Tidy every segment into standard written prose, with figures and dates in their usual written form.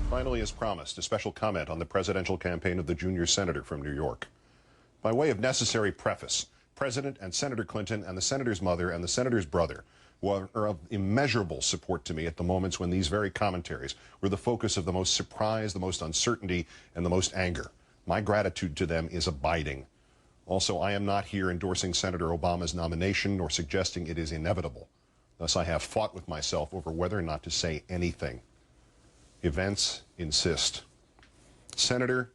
Finally, as promised, a special comment on the presidential campaign of the junior senator from New York. By way of necessary preface, President and Senator Clinton and the senator's mother and the senator's brother are of immeasurable support to me at the moments when these very commentaries were the focus of the most surprise, the most uncertainty, and the most anger. My gratitude to them is abiding. Also, I am not here endorsing Senator Obama's nomination nor suggesting it is inevitable. Thus, I have fought with myself over whether or not to say anything. Events insist. Senator,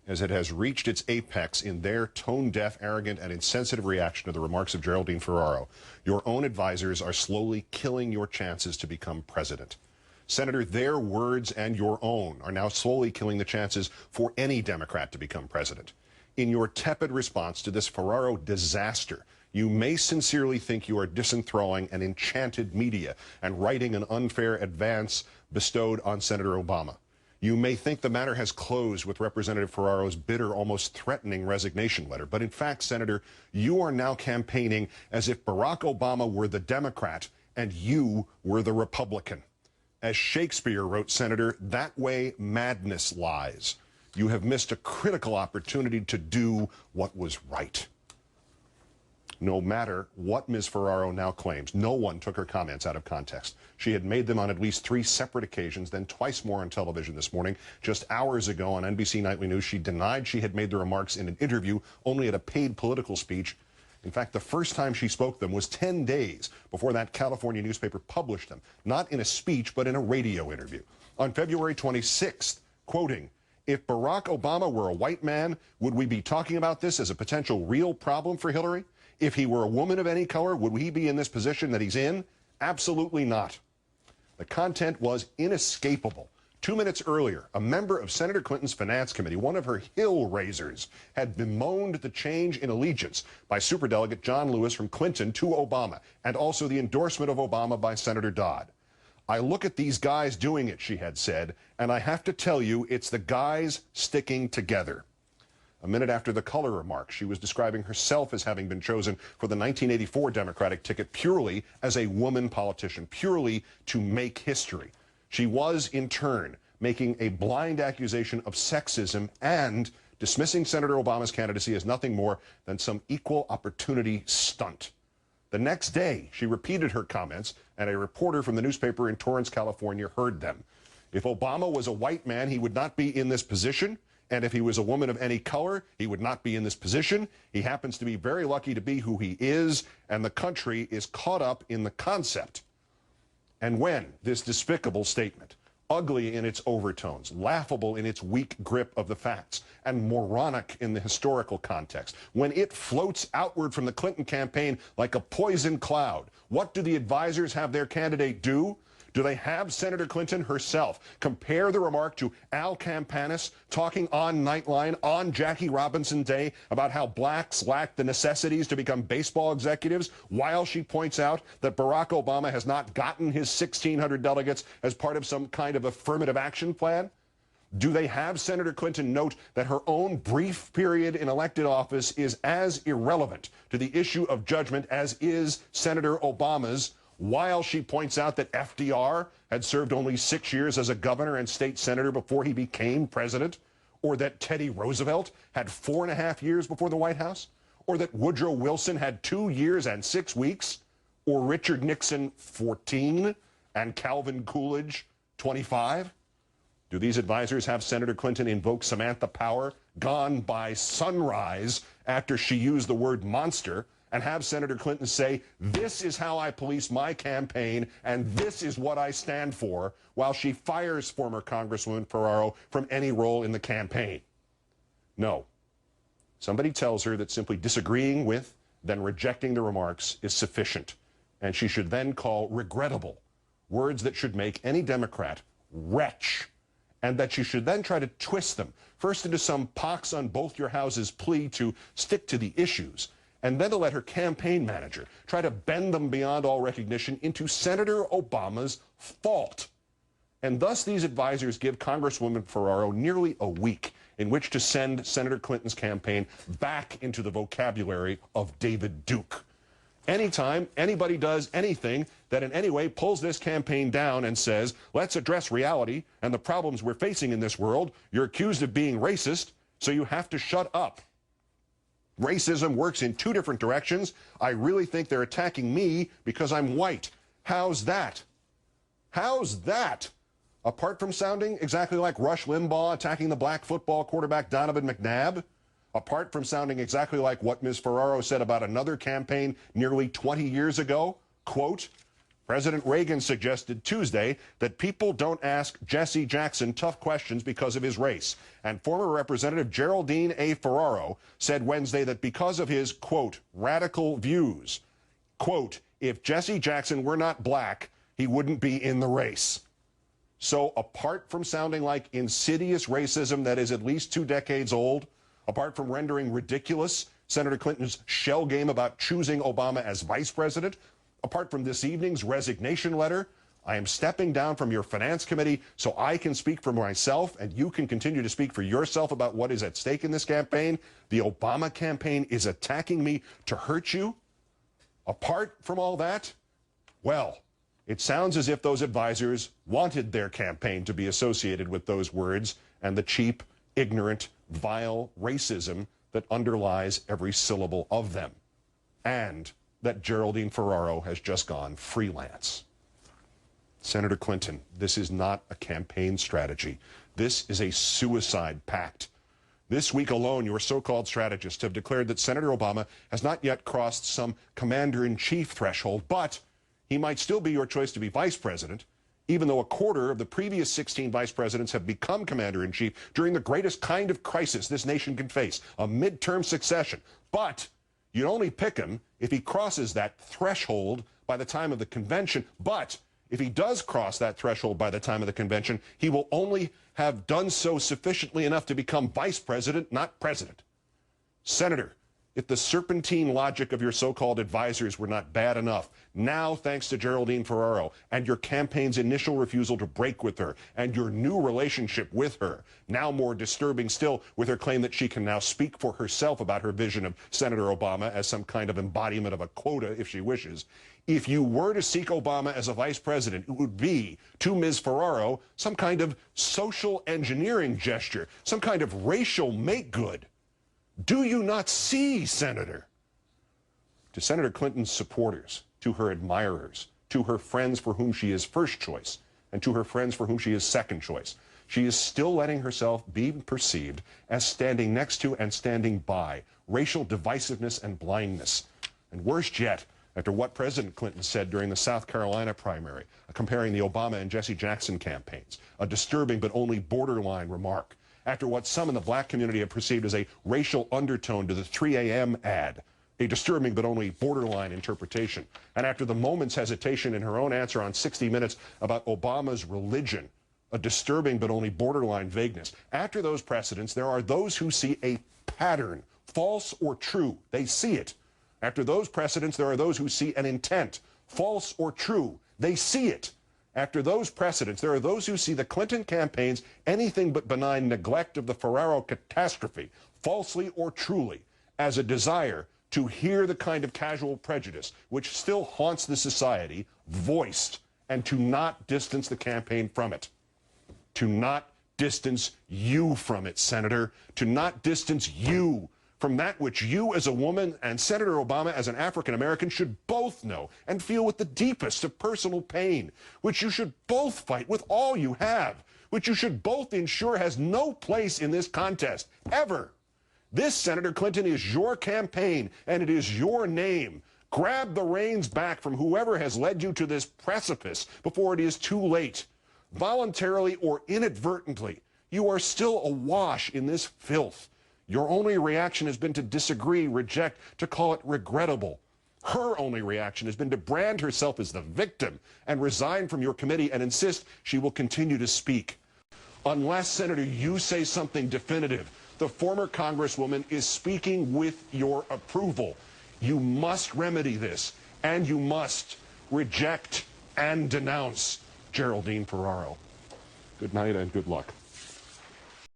as it has reached its apex in their tone-deaf, arrogant, and insensitive reaction to the remarks of Geraldine Ferraro, your own advisors are slowly killing your chances to become president. Senator, their words and your own are now slowly killing the chances for any Democrat to become president. In your tepid response to this Ferraro disaster, you may sincerely think you are disenthralling an enchanted media and righting an unfair advance bestowed on Senator Obama. You may think the matter has closed with Representative Ferraro's bitter, almost threatening resignation letter. But in fact, Senator, you are now campaigning as if Barack Obama were the Democrat and you were the Republican. As Shakespeare wrote, Senator, that way madness lies. You have missed a critical opportunity to do what was right. No matter what Ms. Ferraro now claims, no one took her comments out of context. She had made them on at least 3 separate occasions, then twice more on television this morning. Just hours ago on NBC Nightly News, she denied she had made the remarks in an interview, only at a paid political speech. In fact, the first time she spoke them was 10 days before that California newspaper published them, not in a speech, but in a radio interview. On February 26th, quoting, "If Barack Obama were a white man, would we be talking about this as a potential real problem for Hillary? If he were a woman of any color, would he be in this position that he's in? Absolutely not." The content was inescapable. 2 minutes earlier, a member of Senator Clinton's Finance Committee, one of her hill raisers, had bemoaned the change in allegiance by Superdelegate John Lewis from Clinton to Obama, and also the endorsement of Obama by Senator Dodd. "I look at these guys doing it," she had said, "and I have to tell you, it's the guys sticking together." A minute after the color remark, she was describing herself as having been chosen for the 1984 Democratic ticket purely as a woman politician, purely to make history. She was, in turn, making a blind accusation of sexism and dismissing Senator Obama's candidacy as nothing more than some equal opportunity stunt. The next day, she repeated her comments, and a reporter from the newspaper in Torrance, California, heard them. If Obama was a white man, he would not be in this position. And if he was a woman of any color, he would not be in this position. He happens to be very lucky to be who he is, and the country is caught up in the concept. And when this despicable statement, ugly in its overtones, laughable in its weak grip of the facts, and moronic in the historical context, when it floats outward from the Clinton campaign like a poison cloud, what do the advisors have their candidate do? Do they have Senator Clinton herself compare the remark to Al Campanis talking on Nightline on Jackie Robinson Day about how blacks lack the necessities to become baseball executives, while she points out that Barack Obama has not gotten his 1,600 delegates as part of some kind of affirmative action plan? Do they have Senator Clinton note that her own brief period in elected office is as irrelevant to the issue of judgment as is Senator Obama's, while she points out that FDR had served only 6 years as a governor and state senator before he became president, or that Teddy Roosevelt had 4.5 years before the White House, or that Woodrow Wilson had 2 years and 6 weeks, or Richard Nixon 14 and Calvin Coolidge 25? Do these advisors have Senator Clinton invoke Samantha Power, gone by sunrise after she used the word monster, and have Senator Clinton say, "This is how I police my campaign, and this is what I stand for," while she fires former Congresswoman Ferraro from any role in the campaign? No. Somebody tells her that simply disagreeing with, then rejecting the remarks is sufficient, and she should then call regrettable words that should make any Democrat wretch, and that she should then try to twist them, first into some pox on both your houses plea to stick to the issues, and then to let her campaign manager try to bend them beyond all recognition into Senator Obama's fault. And thus these advisors give Congresswoman Ferraro nearly a week in which to send Senator Clinton's campaign back into the vocabulary of David Duke. Anytime anybody does anything, that in any way pulls this campaign down and says, let's address reality and the problems we're facing in this world. You're accused of being racist, so you have to shut up. Racism works in two different directions. I really think they're attacking me because I'm white. How's that? How's that? Apart from sounding exactly like Rush Limbaugh attacking the black football quarterback Donovan McNabb, apart from sounding exactly like what Ms. Ferraro said about another campaign nearly 20 years ago, quote, President Reagan suggested Tuesday that people don't ask Jesse Jackson tough questions because of his race. And former Representative Geraldine A. Ferraro said Wednesday that because of his, quote, radical views, quote, if Jesse Jackson were not black, he wouldn't be in the race. So apart from sounding like insidious racism that is at least 2 decades old, apart from rendering ridiculous Senator Clinton's shell game about choosing Obama as vice president, apart from this evening's resignation letter, I am stepping down from your finance committee so I can speak for myself and you can continue to speak for yourself about what is at stake in this campaign. The Obama campaign is attacking me to hurt you. Apart from all that, well, it sounds as if those advisors wanted their campaign to be associated with those words and the cheap, ignorant, vile racism that underlies every syllable of them. And that Geraldine Ferraro has just gone freelance. Senator Clinton, this is not a campaign strategy. This is a suicide pact. This week alone, your so-called strategists have declared that Senator Obama has not yet crossed some commander-in-chief threshold, but he might still be your choice to be vice president, even though a quarter of the previous 16 vice presidents have become commander-in-chief during the greatest kind of crisis this nation can face, a midterm succession. But you'd only pick him if he crosses that threshold by the time of the convention. But if he does cross that threshold by the time of the convention, he will only have done so sufficiently enough to become vice president, not president. Senator, if the serpentine logic of your so-called advisors were not bad enough, now, thanks to Geraldine Ferraro and your campaign's initial refusal to break with her and your new relationship with her, now more disturbing still with her claim that she can now speak for herself about her vision of Senator Obama as some kind of embodiment of a quota if she wishes, if you were to seek Obama as a vice president, it would be, to Ms. Ferraro, some kind of social engineering gesture, some kind of racial make-good. Do you not see, Senator? To Senator Clinton's supporters, to her admirers, to her friends for whom she is first choice, and to her friends for whom she is second choice, she is still letting herself be perceived as standing next to and standing by racial divisiveness and blindness. And worse yet, after what President Clinton said during the South Carolina primary, comparing the Obama and Jesse Jackson campaigns, a disturbing but only borderline remark. After what some in the black community have perceived as a racial undertone to the 3 a.m. ad, a disturbing but only borderline interpretation. And after the moment's hesitation in her own answer on 60 Minutes about Obama's religion, a disturbing but only borderline vagueness. After those precedents, there are those who see a pattern, false or true. They see it. After those precedents, there are those who see an intent, false or true. They see it. After those precedents, there are those who see the Clinton campaign's anything but benign neglect of the Ferraro catastrophe, falsely or truly, as a desire to hear the kind of casual prejudice which still haunts the society, voiced, and to not distance the campaign from it. To not distance you from it, Senator. To not distance you from that which you as a woman and Senator Obama as an African American should both know and feel with the deepest of personal pain, which you should both fight with all you have, which you should both ensure has no place in this contest, ever. This, Senator Clinton, is your campaign, and it is your name. Grab the reins back from whoever has led you to this precipice before it is too late. Voluntarily or inadvertently, you are still awash in this filth. Your only reaction has been to disagree, reject, to call it regrettable. Her only reaction has been to brand herself as the victim and resign from your committee and insist she will continue to speak. Unless, Senator, you say something definitive, the former Congresswoman is speaking with your approval. You must remedy this, and you must reject and denounce Geraldine Ferraro. Good night and good luck.